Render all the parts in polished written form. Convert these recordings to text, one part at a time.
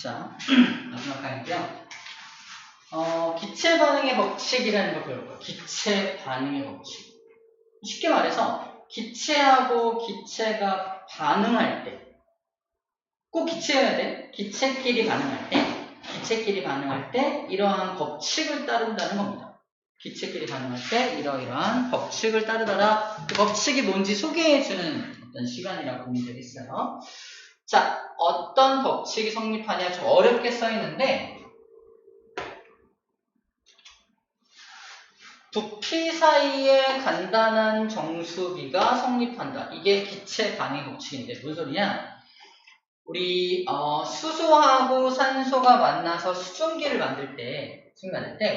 자, 마지막 강의인데요. 기체 반응의 법칙이라는 걸 배울 거예요. 기체 반응의 법칙. 쉽게 말해서 기체하고 기체가 반응할 때, 꼭 기체여야 돼. 기체끼리 반응할 때 이러한 법칙을 따른다는 겁니다. 기체끼리 반응할 때 이러이러한 법칙을 따르더라. 그 법칙이 뭔지 소개해주는 어떤 시간이라고 보면 되겠어요. 자, 어떤 법칙이 성립하냐 좀 어렵게 써있는데 부피 사이에 간단한 정수기가 성립한다. 이게 기체 반응의 법칙인데 무슨 소리냐? 우리 수소하고 산소가 만나서 수증기를 만들 때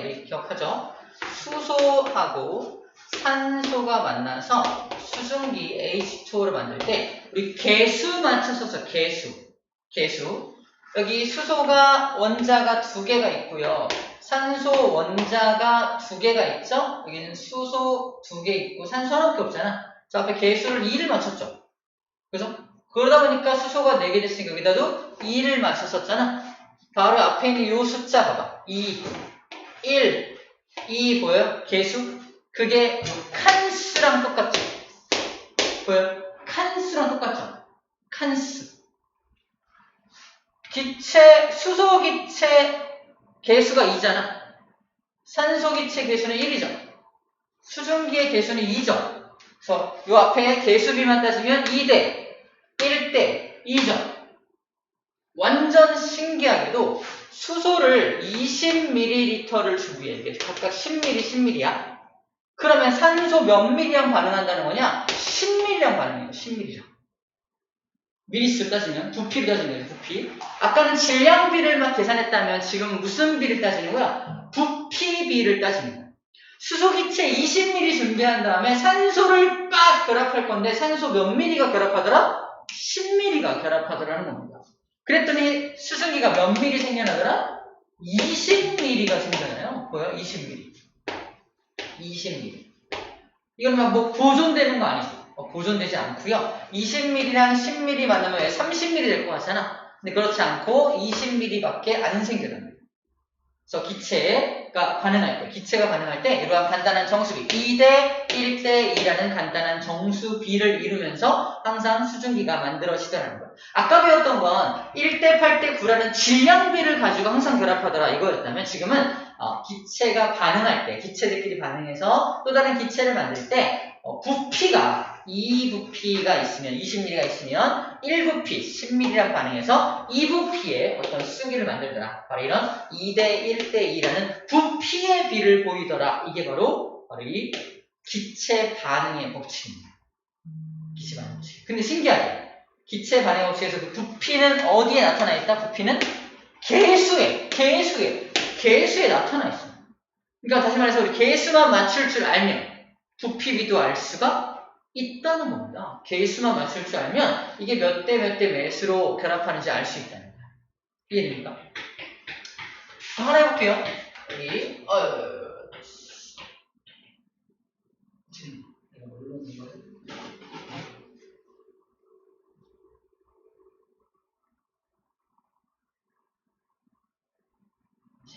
우리 기억하죠? 수소하고 산소가 만나서 수증기 H2O를 만들 때 우리 개수 맞춰서 써. 개수. 여기 수소가 원자가 2개가 있고요. 산소 원자가 2개가 있죠? 여기는 수소 2개 있고 산소 하나밖에 없잖아. 저 앞에 개수를 2를 맞췄죠? 그죠? 그러다 보니까 수소가 4개 됐으니까 여기다도 2를 맞췄었잖아. 바로 앞에 있는 요 숫자 봐봐. 2, 1, 2 보여요? 개수? 그게 칸수랑 똑같죠? 보여요? 칸수랑 똑같죠? 칸수. 수소 기체 개수가 2잖아. 산소 기체 개수는 1이죠. 수증기의 개수는 2죠. 그래서 요 앞에 개수비만 따지면 2대 1대 2죠. 완전 신기하게도 수소를 20ml를 주기에 이게 각각 10ml, 10ml야. 그러면 산소 몇 ml랑 반응한다는 거냐? 10ml랑 반응해요. 10ml랑. 미리수를 따지면 부피를 따지는 거예요. 부피. 아까는 질량비를 막 계산했다면 지금 무슨 비를 따지는 거야? 부피비를 따지는 거야. 수소기체 20ml 준비한 다음에 산소를 빡 결합할 건데 산소 몇 ml가 결합하더라? 10ml가 결합하더라는 겁니다. 그랬더니 수증기가 몇 ml 생겨나더라? 20ml가 생겨나요. 뭐야? 20ml. 이건 막 뭐 보존되는 거 아니죠? 보존되지 않고요. 20ml랑 10ml 만나면 30ml 될 것 같잖아. 근데 그렇지 않고 20ml밖에 안 생겨납니다. 그래서 기체가 반응할 때 이러한 간단한 정수비 2대 1대 2라는 간단한 정수비를 이루면서 항상 수증기가 만들어지더라는 거예요. 아까 배웠던 건 1대 8대 9라는 질량비를 가지고 항상 결합하더라 이거였다면 지금은 기체가 반응할 때 기체들끼리 반응해서 또 다른 기체를 만들 때 부피가 2부피가 있으면 20ml가 있으면 1부피 10ml랑 반응해서 2부피의 어떤 수증기를 만들더라. 바로 이런 2대 1대 2라는 부피의 비를 보이더라. 이게 바로 이 기체 반응의 법칙입니다. 기체 반응 법칙. 근데 신기하게 기체 반응 법칙에서 그 부피는 어디에 나타나 있다? 부피는 개수에 나타나 있어요. 그러니까 다시 말해서 우리 개수만 맞출 줄 알면 부피비도 알 수가 있다는 겁니다. 개수만 맞출 줄 알면 이게 몇 대 몇 대 몇으로 결합하는지 알 수 있다는 거예요. 이해됩니까? 하나 해볼게요. 여기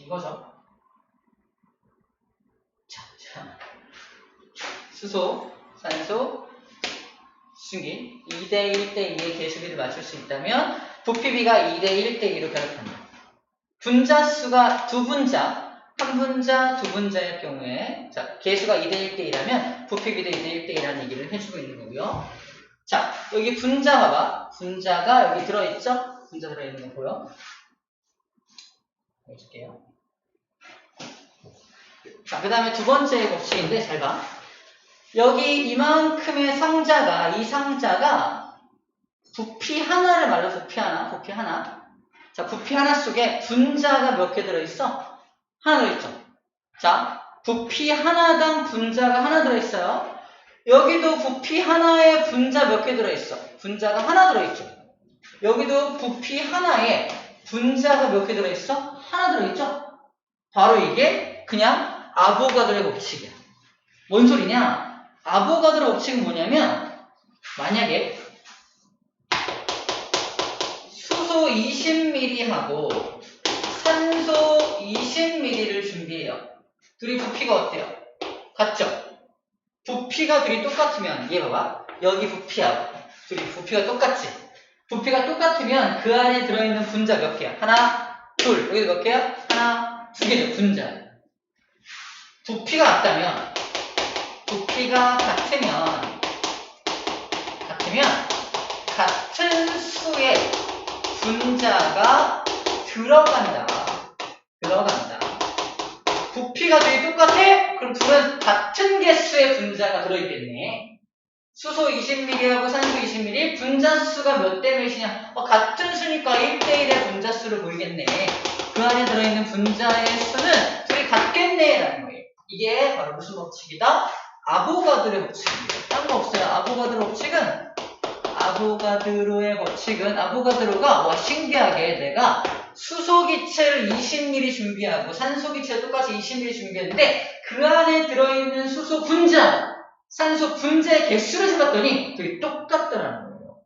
이거죠. 자. 수소, 산소, 수증기 2대 1대 2의 개수비를 맞출 수 있다면 부피비가 2대 1대 2로 결합합니다. 분자수가 두 분자, 한 분자, 두 분자일 경우에 자 개수가 2대 1대 2라면 부피비도 2대 1대 2라는 얘기를 해주고 있는 거고요. 자 여기 분자 봐봐. 분자가 여기 들어있죠? 분자 들어있는 거 보여? 해줄게요. 자 그 다음에 두 번째 법칙인데 잘 봐. 여기 이만큼의 이 상자가 부피 하나를 말해서 부피 하나. 자, 부피 하나 속에 분자가 몇 개 들어있어? 하나 들어있죠. 자, 부피 하나당 분자가 하나 들어있어요. 여기도 부피 하나에 분자 몇 개 들어있어? 분자가 하나 들어있죠. 여기도 부피 하나에 분자가 몇 개 들어있어? 하나 들어있죠. 바로 이게 그냥 아보가드로의 법칙이야. 뭔 소리냐? 아보가드로 법칙은 뭐냐면 만약에 수소 20ml하고 산소 20ml를 준비해요. 둘이 부피가 어때요? 같죠? 부피가 둘이 똑같으면 얘 봐봐. 여기 부피하고 둘이 부피가 똑같지? 부피가 똑같으면 그 안에 들어있는 분자 몇 개야? 하나, 둘. 여기도 몇 개야? 하나, 두 개죠. 분자. 부피가 같으면 같은 수의 분자가 들어간다. 부피가 둘이 똑같아? 그럼 둘은 같은 개수의 분자가 들어있겠네. 수소 20ml하고 산소 20ml 분자수가 몇 대 몇이냐? 같은 수니까 1대1의 분자수를 보이겠네. 그 안에 들어있는 분자의 수는 둘이 같겠네 라는 거예요. 이게 바로 무슨 법칙이다? 아보가드로의 법칙입니다. 딴 거 없어요. 아보가드로의 법칙은 아보가드로가 신기하게 내가 수소기체를 20ml 준비하고 산소기체를 똑같이 20ml 준비했는데 그 안에 들어있는 수소 분자, 산소 분자의 개수를 재봤더니 둘이 똑같더라는 거예요.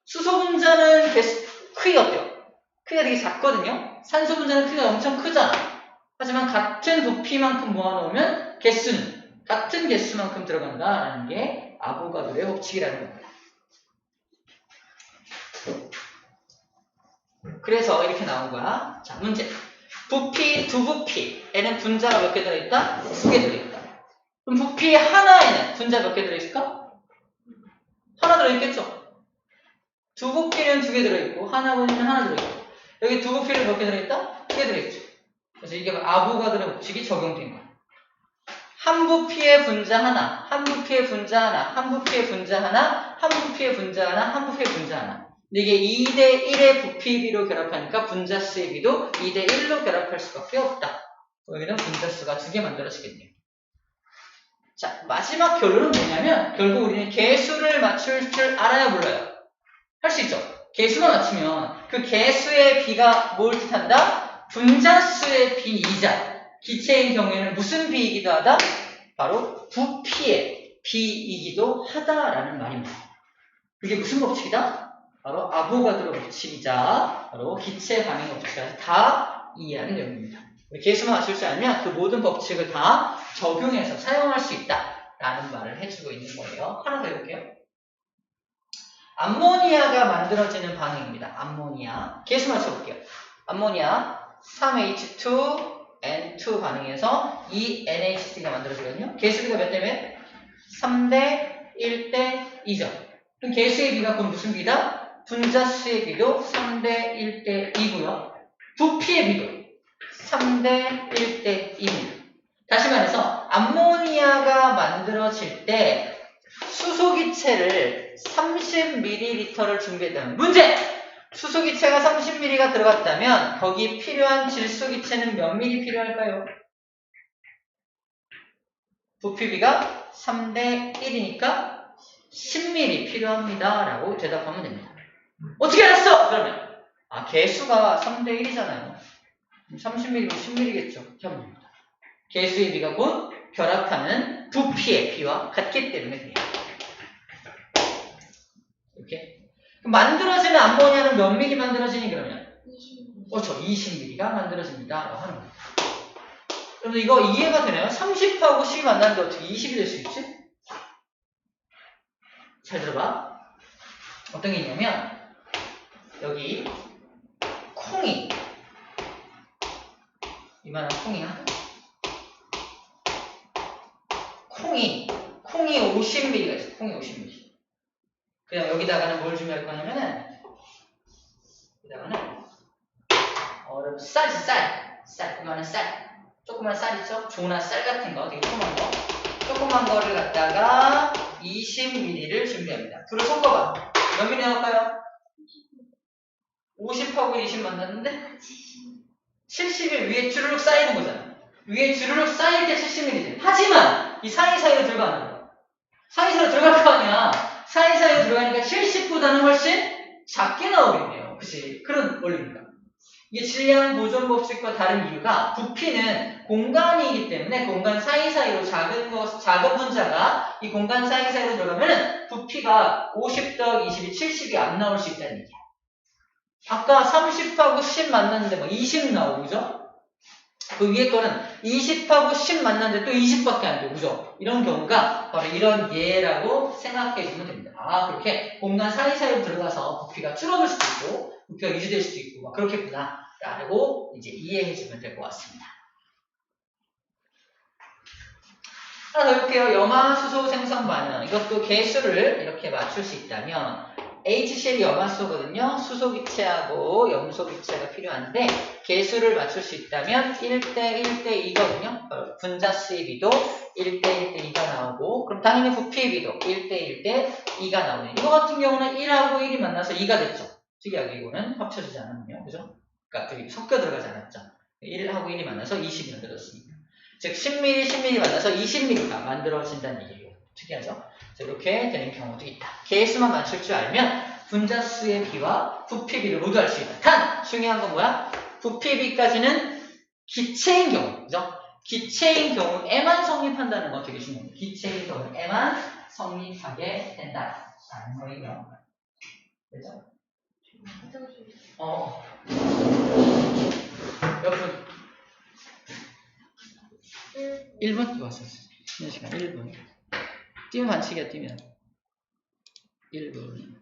수소 분자는 크기가 어때요? 크기가 되게 작거든요. 산소 분자는 크기가 엄청 크잖아. 하지만 같은 부피만큼 모아놓으면 개수는 같은 개수만큼 들어간다라는 게 아보가드로의 법칙이라는 겁니다. 그래서 이렇게 나온 거야. 자, 문제. 두 부피에는 분자가 몇 개 들어있다? 2개 들어있다. 그럼 부피 하나에는 분자 몇 개 들어있을까? 하나 들어있겠죠? 두 부피는 2개 들어있고 하나 분위는 하나 들어있고 여기 두 부피는 몇 개 들어있다? 2개 들어있죠. 그래서 이게 아보가드로 법칙이 적용된 거야. 한 부피의 분자 하나, 한 부피의 분자 하나, 한 부피의 분자 하나, 한 부피의 분자 하나, 한 부피의 분자 하나. 이게 2대1의 부피비로 결합하니까 분자수의 비도 2대1로 결합할 수밖에 없다. 여기는 분자수가 2개 만들어지겠네요. 자, 마지막 결론은 뭐냐면 결국 우리는 개수를 맞출 줄 알아야 몰라요. 할 수 있죠. 개수만 맞추면 그 개수의 비가 뭘 뜻한다? 분자수의 비이자 기체인 경우에는 무슨 비이기도 하다? 바로 부피의 비이기도 하다라는 말입니다. 그게 무슨 법칙이다? 바로 아보가드로 법칙이자 바로 기체 반응 법칙까지 다 이해하는 내용입니다. 우리 개수만 맞출 줄 알면 그 모든 법칙을 다 적용해서 사용할 수 있다라는 말을 해주고 있는 거예요. 하나 더 해볼게요. 암모니아가 만들어지는 반응입니다. 암모니아. 개수 맞춰볼게요. 암모니아 3H2N2 반응에서 2NH3가 만들어지거든요. 개수비가 몇 대 몇? 3대 1대 2죠. 그럼 개수의 비가 그럼 무슨 비다? 분자수의 비도 3대 1대 2고요. 부피의 비도 3대 1대 2입니다. 다시 말해서 암모니아가 만들어질 때 수소기체를 30ml를 준비했다면 문제! 수소기체가 30ml가 들어갔다면 거기 필요한 질소기체는 몇 ml 필요할까요? 부피비가 3대 1이니까 10ml 필요합니다 라고 대답하면 됩니다. 어떻게 알았어? 그러면 개수가 3대 1이잖아요. 30ml면 10ml겠죠. 됩니다. 개수의 비가 곧 결합하는 부피의 비와 같기 때문에 그래요. 이렇게 만들어지는 암모니아는 몇 ml 만들어지니 그러면? 20ml. 그렇죠. 20ml가 만들어집니다 라고 하는 겁니다. 그럼 이거 이해가 되나요? 30하고 10이 만났는데 어떻게 20이 될 수 있지? 잘 들어봐. 어떤 게 있냐면 여기 콩이 이만한 콩이야. 콩이 50ml가 있어. 콩이 50ml. 그냥 여기다가는 뭘 준비할 거냐면은 여기다가는 쌀. 조그만 쌀 있죠? 조나 쌀 같은 거, 되게 조그만 거를 갖다가 20ml를 준비합니다. 둘을 섞어봐. 몇 ml 나올까요? 50하고 20 만났는데 70이 위에 주르륵 쌓이는 거잖아. 위에 주르륵 쌓일 때 70ml지. 하지만 이 사이사이로 들어가는 거야. 사이사이로 들어갈 거 아니야. 사이사이로 들어가니까 70보다는 훨씬 작게 나오겠네요. 그치? 그런 원리입니다. 이게 질량 보존 법칙과 다른 이유가 부피는 공간이기 때문에 공간 사이사이로 작은 분자가 이 공간 사이사이로 들어가면은 부피가 50 더하기 20이 70이 안 나올 수 있다는 얘기야. 아까 30하고 10 만났는데 막 20 나오고, 그죠? 그 위에 거는 20하고 10 만났는데 또 20밖에 안 되고, 그죠? 이런 경우가 바로 이런 예라고 생각해 주면 됩니다. 아, 그렇게 공간 사이사이로 들어가서 부피가 줄어들 수도 있고, 부피가 유지될 수도 있고, 막 그렇겠구나. 라고 이제 이해해 주면 될 것 같습니다. 하나 더 해볼게요. 염화수소 생성 반응. 이것도 개수를 이렇게 맞출 수 있다면, HCl 염화수소거든요. 수소기체하고 염소기체가 필요한데, 개수를 맞출 수 있다면 1대 1대 2거든요. 분자 수의 비도 1대 1대 2가 나오고, 그럼 당연히 부피의 비도 1대 1대 2가 나오네요. 이거 같은 경우는 1하고 1이 만나서 2가 됐죠. 특이하게 이거는 합쳐지지 않았네요. 그죠? 그러니까 저기 섞여 들어가지 않았죠. 1하고 1이 만나서 20이 만들어졌습니다. 즉 10mm, 10mm 만나서 20mm가 만들어진다는 얘기예요. 특이하죠? 자, 이렇게 되는 경우도 있다. 개수만 맞출 줄 알면 분자수의 비와 부피비를 모두 알 수 있다. 단! 중요한 건 뭐야? 부피비까지는 기체인 경우, 그죠? 기체인 경우에만 성립한다는 거 되게 중요합니다. 기체인 경우에만 성립하게 된다라는 거예요. 그죠? 몇 분? 1분? 왔었어. 쉬는 시간 1분. 뛰면 반칙이야, 뛰면. 1분.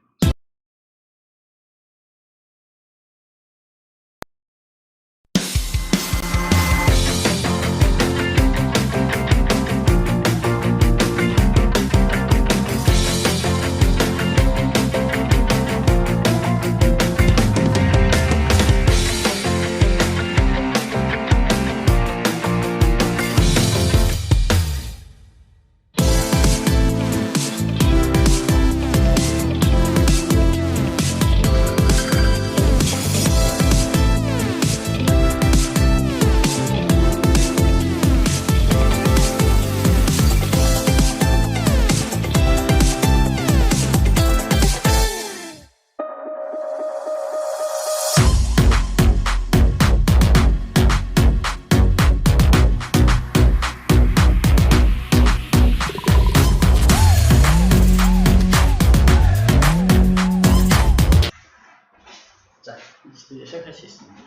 이제 시작할 수 있습니다.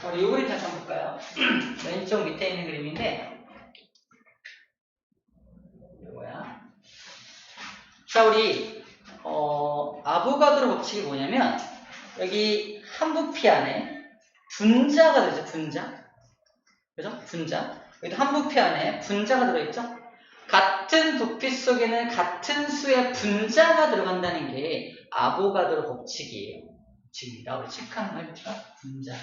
우리 이 그림 다시 한번 볼까요? 왼쪽 밑에 있는 그림인데 이거야. 자, 우리 아보가드로 법칙이 뭐냐면 여기 한 부피 안에 분자가 되죠. 분자. 그죠? 분자. 여기도 한 부피 안에 분자가 들어있죠? 같은 부피 속에는 같은 수의 분자가 들어간다는 게 아보가드로 법칙이에요. 법칙입니다. 우리 체크하는 거 해볼까? 분자.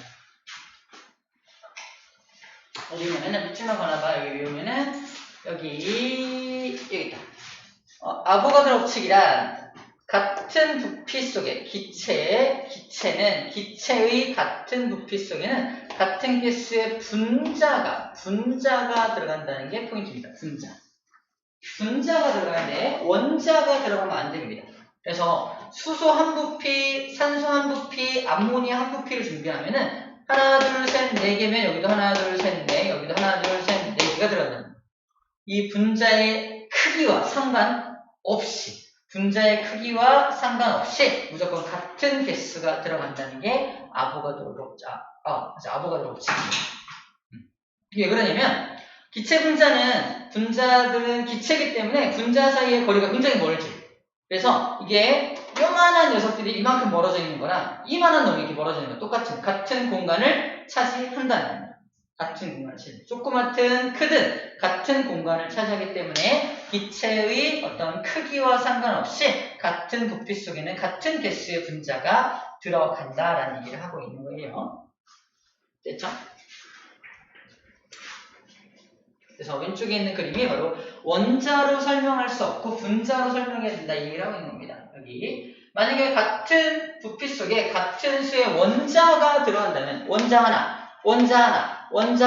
어디 맨날 밑줄만 가나봐. 여기 오면은 여기 있다. 아보가드로 법칙이란 같은 부피 속에 기체의 같은 부피 속에는 같은 개수의 분자가 들어간다는 게 포인트입니다. 분자가 들어가는데 원자가 들어가면 안 됩니다. 그래서 수소 한 부피, 산소 한 부피, 암모니아 한 부피를 준비하면은 하나, 둘, 셋, 네 개면 여기도 하나, 둘, 셋, 네, 여기도 하나, 둘, 셋, 네 개가 들어간다. 이 분자의 크기와 상관없이 무조건 같은 개수가 들어간다는 게 아보가드로 법칙입니다. 이게 왜 그러냐면 기체 분자들은 기체이기 때문에 분자 사이의 거리가 굉장히 멀지. 그래서 이게 요만한 녀석들이 이만큼 멀어져 있는 거랑 이만한 놈이 이렇게 멀어져 있는 거 같은 공간을 차지한다는 겁니다. 같은 공간을 차지. 조그맣든 크든 같은 공간을 차지하기 때문에 기체의 어떤 크기와 상관없이 같은 부피 속에는 같은 개수의 분자가 들어간다라는 얘기를 하고 있는 거예요. 됐죠? 그래서 왼쪽에 있는 그림이 바로 원자로 설명할 수 없고 분자로 설명해야 된다 이 얘기를 하고 있는 겁니다. 여기 만약에 같은 부피 속에 같은 수의 원자가 들어간다면 원자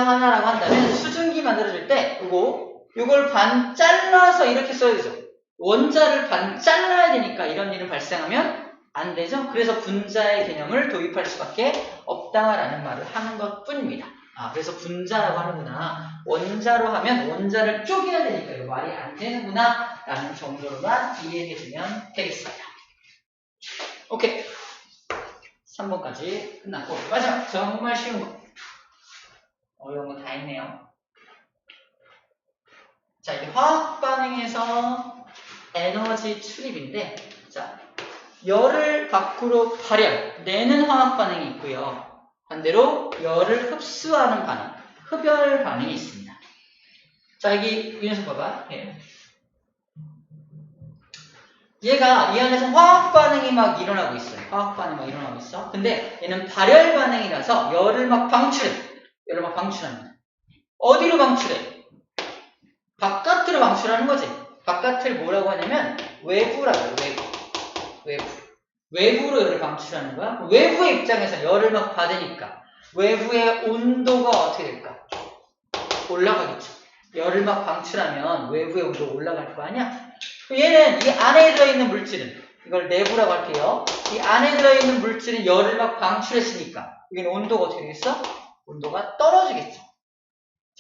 하나라고 한다면 수증기 만들어질 때 요걸 반 잘라서 이렇게 써야 되죠. 원자를 반 잘라야 되니까 이런 일은 발생하면 안 되죠. 그래서 분자의 개념을 도입할 수밖에 없다라는 말을 하는 것 뿐입니다. 그래서 분자라고 하는구나. 원자로 하면 원자를 쪼개야 되니까 이거 말이 안 되는구나 라는 정도로만 이해해주면 되겠습니다. 오케이. 3번까지 끝났고 마지막 정말 쉬운 거. 어려운 거 다 했네요. 자, 이게 화학 반응에서 에너지 출입인데, 자, 열을 밖으로 발열내는 화학 반응이 있고요. 반대로 열을 흡수하는 반응, 흡열 반응이 있습니다. 자, 여기 이 녀석 봐봐. 예. 얘가 이 안에서 화학 반응이 막 일어나고 있어요. 화학 반응이 막 일어나고 있어. 근데 얘는 발열 반응이라서 열을 막 방출해. 열을 막 방출합니다. 어디로 방출해? 바깥으로 방출하는 거지. 바깥을 뭐라고 하냐면 외부라고 해요. 외부로 열을 방출하는 거야. 외부의 입장에서 열을 막 받으니까 외부의 온도가 어떻게 될까? 올라가겠죠. 열을 막 방출하면 외부의 온도가 올라갈 거 아니야? 얘는 이 안에 들어있는 물질은, 이걸 내부라고 할게요. 이 안에 들어있는 물질은 열을 막 방출했으니까 여기는 온도가 어떻게 되겠어? 온도가 떨어지겠죠.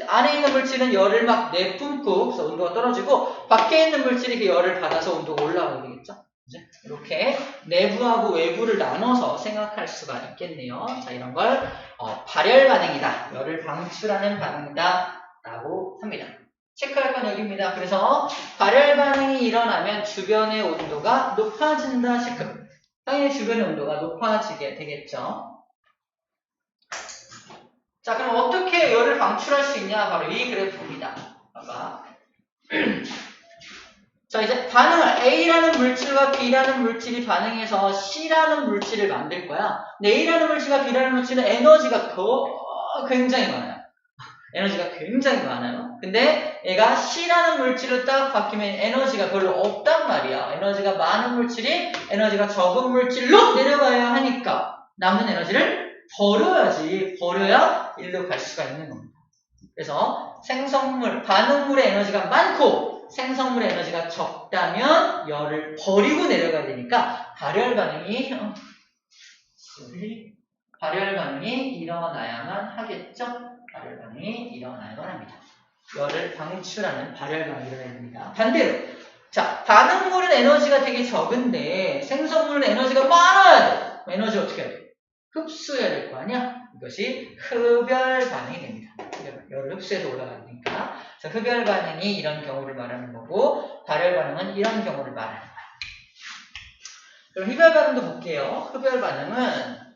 안에 있는 물질은 열을 막 내뿜고 그래서 온도가 떨어지고 밖에 있는 물질이 그 열을 받아서 온도가 올라가게 되겠죠. 이렇게 내부하고 외부를 나눠서 생각할 수가 있겠네요. 자, 이런 걸 발열 반응이다. 열을 방출하는 반응이다. 라고 합니다. 체크할 건 여기입니다. 그래서 발열 반응이 일어나면 주변의 온도가 높아진다. 체크. 당연히 주변의 온도가 높아지게 되겠죠. 자, 그럼 어떻게 열을 방출할 수 있냐? 바로 이 그래프입니다. 봐봐. 자, 이제 반응을 A라는 물질과 B라는 물질이 반응해서 C라는 물질을 만들 거야. 근데 A라는 물질과 B라는 물질은 에너지가 굉장히 많아요. 에너지가 굉장히 많아요. 근데 얘가 C라는 물질로 딱 바뀌면 에너지가 별로 없단 말이야. 에너지가 많은 물질이 에너지가 적은 물질로 내려가야 하니까 남는 에너지를 버려야지. 버려야 일로 갈 수가 있는 겁니다. 그래서 생성물, 반응물의 에너지가 많고 생성물의 에너지가 적다면 열을 버리고 내려가야 되니까 발열 반응이 일어나야만 하겠죠? 발열 반응이 일어나야만 합니다. 열을 방출하는 발열 반응이 일어나야 됩니다. 반대로, 자, 반응물은 에너지가 되게 적은데 생성물은 에너지가 많아야 돼. 에너지 어떻게 해야 돼? 흡수해야 될 거 아니야? 이것이 흡열 반응이 됩니다. 열을 흡수해서 올라가니까. 그래서 흡열 반응이 이런 경우를 말하는 거고 발열 반응은 이런 경우를 말하는 거야. 그럼 흡열 반응도 볼게요. 흡열 반응은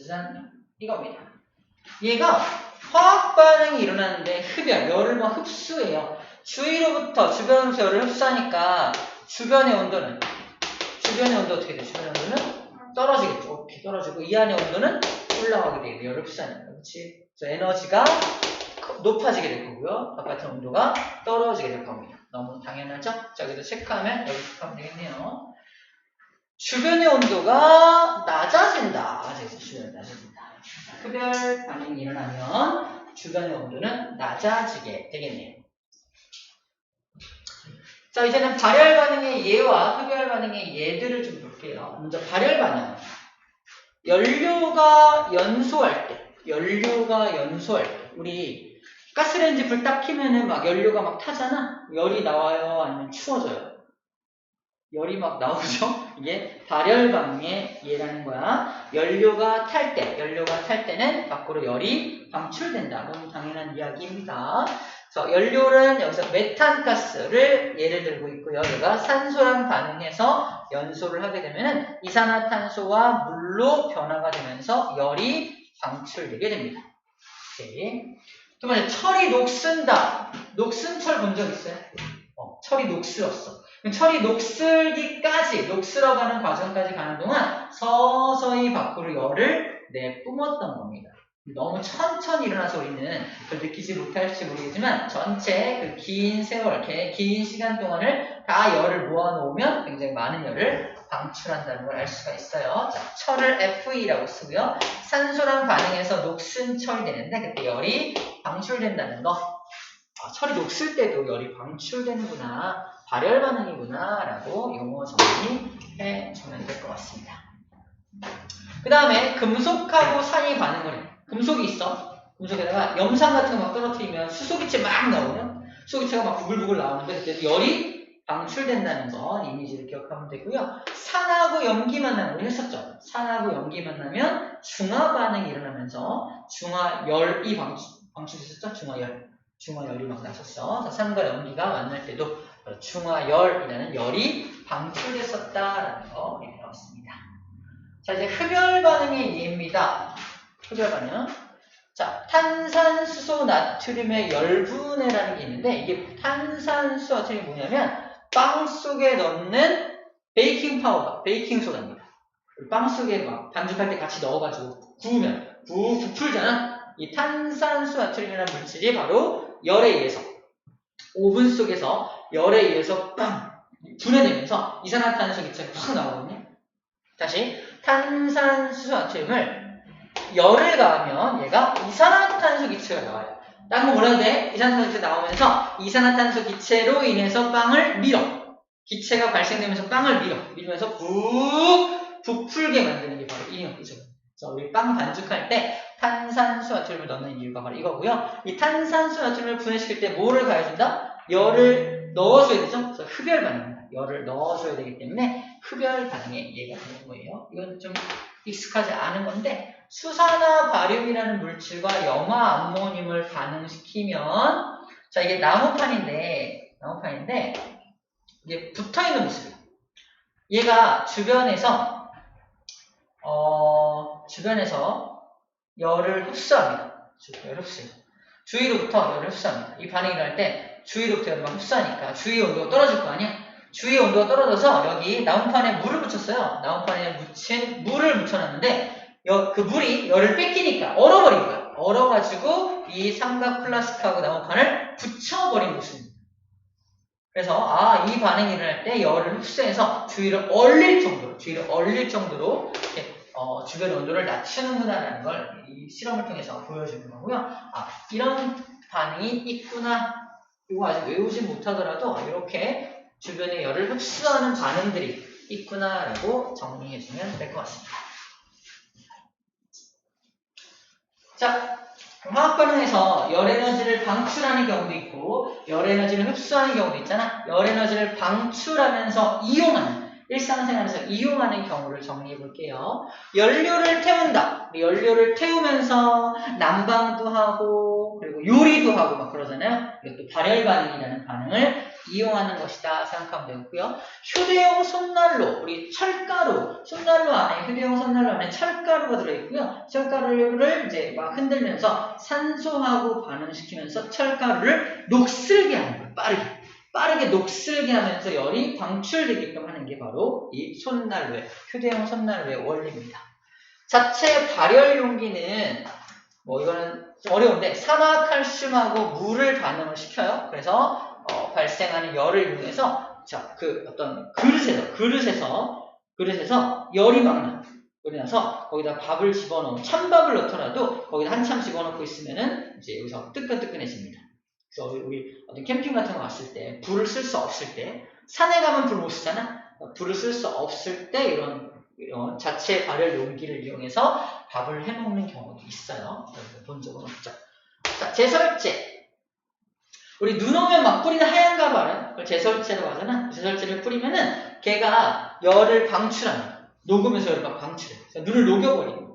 짜잔, 이겁니다. 얘가 화학 반응이 일어나는데 열을 막 흡수해요. 주위로부터 주변에서 열을 흡수하니까 주변의 온도는 어떻게 돼? 주변의 온도는 떨어지겠죠. 이렇게 떨어지고 이 안의 온도는 올라가게 되겠네. 열을 흡수하니까. 그렇지? 그래서 에너지가 높아지게 될 거고요. 바깥의 온도가 떨어지게 될 겁니다. 너무 당연하죠? 자, 여기서 체크하면 여기 체크하면 되겠네요. 주변의 온도가 낮아진다. 주변이 낮아진다. 흡열 반응이 일어나면 주변의 온도는 낮아지게 되겠네요. 자, 이제는 발열 반응의 예와 흡열 반응의 예들을 좀 볼게요. 먼저 발열 반응. 연료가 연소할 때, 우리 가스레인지 불 딱 켜면은 막 연료가 막 타잖아? 열이 나와요? 아니면 추워져요? 열이 막 나오죠? 이게 발열 반응의 예라는 거야. 연료가 탈 때는 밖으로 열이 방출된다. 너무 당연한 이야기입니다. 그래서 연료는 여기서 메탄가스를 예를 들고 있고요. 얘가 산소랑 반응해서 연소를 하게 되면 이산화탄소와 물로 변화가 되면서 열이 방출되게 됩니다. 오케이. 두 번째, 철이 녹슨다. 녹슨 철 본 적 있어요? 철이 녹슬었어. 철이 녹슬어가는 과정까지 가는 동안 서서히 밖으로 열을 내뿜었던 겁니다. 너무 천천히 일어나서 우리는 그걸 느끼지 못할지 모르겠지만 전체 그 긴 세월, 긴 시간 동안을 다 열을 모아놓으면 굉장히 많은 열을 방출한다는 걸 알 수가 있어요. 자, 철을 Fe라고 쓰고요. 산소랑 반응해서 녹슨 철이 되는데 그때 열이 방출된다는 거. 철이 녹슬 때도 열이 방출되는구나, 발열 반응이구나 라고 용어 정리해 주면 될 것 같습니다. 그 다음에 금속하고 산이 반응을 해. 금속이 있어. 금속에다가 염산 같은 거 막 떨어뜨리면 수소기체 막 나오면 수소기체가 막 부글부글 나오는데 그때도 열이 방출된다는 거 이미지를 기억하면 되고요. 산하고 연기 만나면 우리 했었죠. 산하고 연기 만나면 중화 반응이 일어나면서 중화열이 방출됐었죠. 중화열이 막 났었어. 산과 연기가 만날 때도 중화열이라는 열이 방출됐었다라는 거 배웠습니다. 자, 이제 흡열 반응의 예입니다. 흡열 반응. 자, 탄산수소 나트륨의 열분해라는 게 있는데 이게 탄산수소 나트륨이 뭐냐면 빵 속에 넣는 베이킹 파우더, 베이킹 소다입니다. 빵 속에 막 반죽할 때 같이 넣어가지고 구우면 부풀잖아. 이 탄산수 나트륨이라는 물질이 바로 열에 의해서 오븐 속에서 열에 의해서 빵 분해되면서 이산화탄소 기체가 확 나오거든요. 다시 탄산수 나트륨을 열을 가하면 얘가 이산화탄소 기체가 나와요. 다른 거 몰라도 돼. 이산화탄소 기체 나오면서 이산화탄소 기체로 인해서 빵을 밀어. 기체가 발생되면서 빵을 밀면서 부풀게 만드는 게 바로 이 형태죠. 그래서 우리 빵 반죽할 때 탄산수 나트륨을 넣는 이유가 바로 이거고요. 이 탄산수 나트륨을 분해시킬 때 뭐를 가해준다? 열을 넣어줘야 되죠. 그래서 흡열 반응입니다. 열을 넣어줘야 되기 때문에 흡열 반응에 얘가 되는 거예요. 이건 좀 익숙하지 않은 건데 수산화 바륨이라는 물질과 염화 암모늄을 반응시키면 자 이게 나무판인데 이게 붙어있는 모습이에요. 얘가 주변에서 열을 흡수합니다. 열을 흡수해요. 주위로부터 열을 흡수합니다. 이 반응이 일어날 때 주위로부터 열을 막 흡수하니까 주위 온도가 떨어질 거 아니야? 주위 온도가 떨어져서 여기 나무판에 물을 묻혔어요. 나무판에 물을 묻혀놨는데 그 물이 열을 뺏기니까 얼어버린 거야. 얼어가지고 이 삼각 플라스틱하고 나무판을 붙여버린 모습입니다. 그래서 이 반응이 일어날 때 열을 흡수해서 주위를 얼릴 정도로 이렇게 주변 온도를 낮추는구나라는 걸 이 실험을 통해서 보여주는 거고요. 이런 반응이 있구나. 이거 아직 외우지 못하더라도 이렇게 주변의 열을 흡수하는 반응들이 있구나라고 정리해주면 될 것 같습니다. 자, 화학 반응에서 열 에너지를 방출하는 경우도 있고 열 에너지를 흡수하는 경우도 있잖아. 열 에너지를 방출하면서 이용하는 일상생활에서 이용하는 경우를 정리해 볼게요. 연료를 태운다. 연료를 태우면서 난방도 하고 그리고 요리도 하고 막 그러잖아요. 이것도 발열 반응이라는 반응을 이용하는 것이다 생각하면 되고요. 휴대용 손난로, 우리 철가루, 휴대용 손난로 안에 철가루가 들어있고요. 철가루를 이제 막 흔들면서 산소하고 반응시키면서 철가루를 녹슬게 하는 거예요. 빠르게 녹슬게 하면서 열이 방출되게끔 하는 게 바로 이 휴대용 손난로의 원리입니다. 자체 발열 용기는 이거는 좀 어려운데 산화칼슘하고 물을 반응을 시켜요. 그래서 발생하는 열을 이용해서 어떤 그릇에서 열이 막 나. 그래서 거기다 밥을 집어넣으면 찬밥을 넣더라도 거기다 한참 집어넣고 있으면은 이제 여기서 뜨끈뜨끈해집니다. 그래서 우리 어떤 캠핑 같은 거 갔을 때 불을 쓸 수 없을 때 산에 가면 불 못 쓰잖아. 불을 쓸 수 없을 때 이런 자체 발열 용기를 이용해서 밥을 해먹는 경우도 있어요. 본 적은 없죠. 자, 제설제. 우리 눈 오면 막 뿌리는 하얀 가발은 그걸 제설제라고 하잖아. 제설제를 뿌리면은 걔가 열을 방출합니다. 녹으면서 열을 막 방출해. 그래서 눈을 녹여버리고.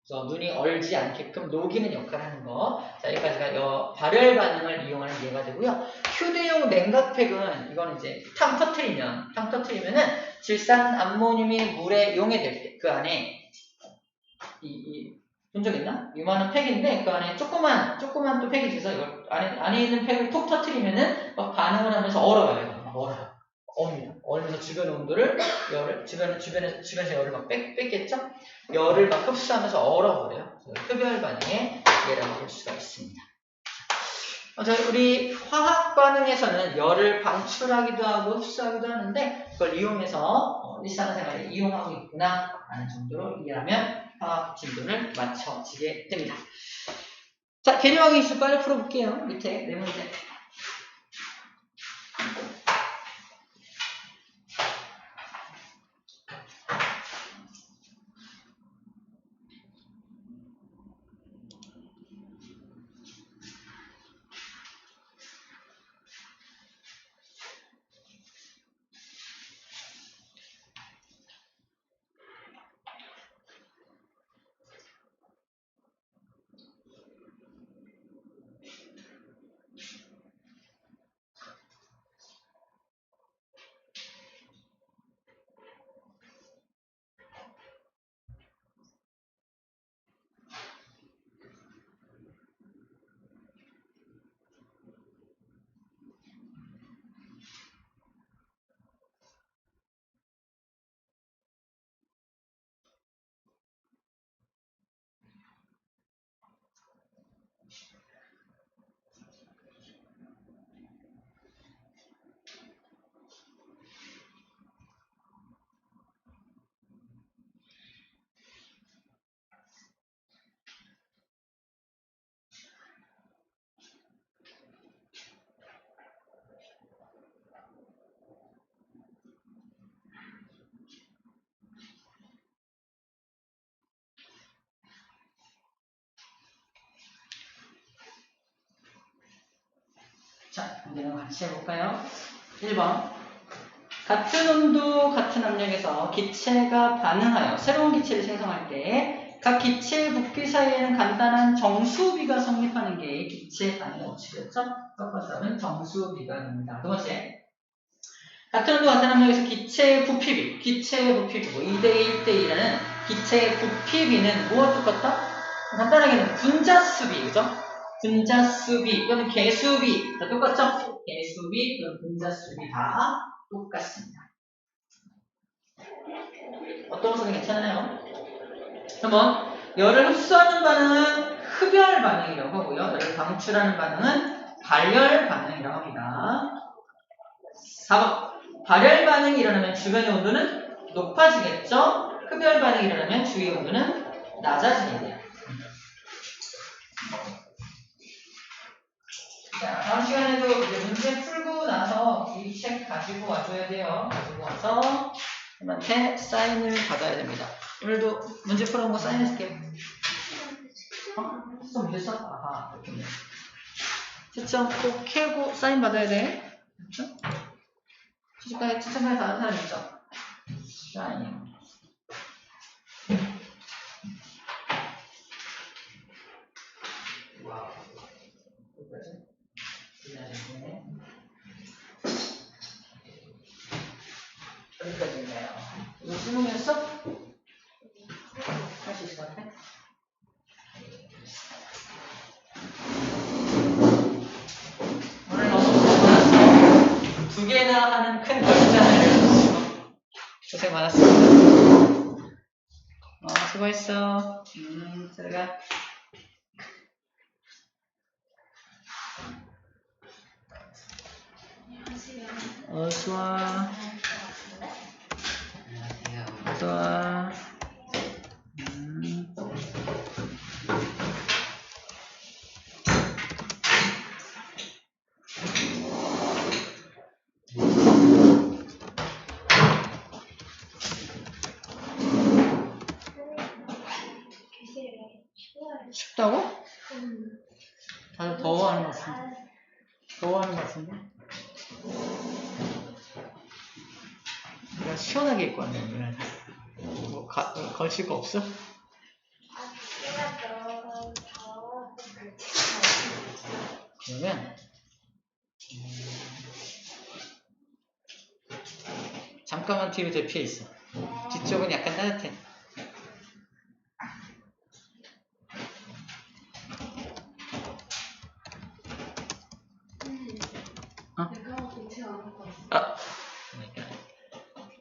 그래서 눈이 얼지 않게끔 녹이는 역할을 하는 거. 자, 여기까지가 발열 반응을 이용하는 예가 되고요. 휴대용 냉각팩은 이거는 이제 탕 터트리면은 질산 암모늄이 물에 용해될 때 그 안에 본 적 있나? 이만한 팩인데 그 안에 조그만 또 팩이 있어서 이걸 안에 있는 팩을 톡 터트리면은 막 반응을 하면서 얼어요. 얼면서 주변 온도를 주변에서 열을 막 뺐겠죠? 열을 막 흡수하면서 얼어버려요. 흡열 반응의 예라고 볼 수가 있습니다. 우리 화학 반응에서는 열을 방출하기도 하고 흡수하기도 하는데 그걸 이용해서 일상생활에 이용하고 있구나 라는 정도로 이해하면 화학 진도를 맞춰지게 됩니다. 자, 계량하기 이슈 빨리 풀어볼게요. 밑에 네 문제. 자, 문제는 같이 해볼까요? 1번. 같은 온도, 같은 압력에서 기체가 반응하여 새로운 기체를 생성할 때 각 기체의 부피 사이에는 간단한 정수비가 성립하는 게 기체 반응의 원칙이었죠? 첫 번째 답은 정수비가입니다. 두 번째. 같은 온도, 같은 압력에서 기체의 부피비, 뭐 2대 1대2라는 기체의 부피비는 뭐와 똑같다? 간단하게는 분자수비, 그죠? 분자수비 또는 개수비 다 똑같죠? 개수비 또는 분자수비 다 똑같습니다. 어떤 것은 괜찮아요? 한번 열을 흡수하는 반응은 흡열 반응이라고 하고요. 열을 방출하는 반응은 발열 반응이라고 합니다. 4번. 발열 반응이 일어나면 주변의 온도는 높아지겠죠? 흡열 반응이 일어나면 주위의 온도는 낮아집니다. 자, 다음 시간에도 이제 문제 풀고 나서 이 책 가지고 와줘야 돼요. 가지고 와서 형한테 사인을 받아야 됩니다. 오늘도 문제 풀어온 거 사인해줄게요. 시점 문제 써? 아하, 그렇군요. 시점 꼭 캐고 사인 받아야 돼. 그렇죠? 시점까지 다른 사람 있죠? 사인. 와우. 여기까지 있네요. 이거 찍으면서 할 수 있을 것 같아? 오늘 너무 많았어. 2개나 하는 큰 결단을 내려주시고 고생 많았습니다. 수고했어. 들어가. 좋아. 좋아. 춥다고? 다들 더워하는 것 같은데. 더워하는 것 같은데. 내가 시원하게 입고 왔네, 오늘. 뭐, 걸칠 거 없어? 그러면, 잠깐만 뒤로 대피해 있어. 뒤쪽은 약간 따뜻해. 어? 그러니까.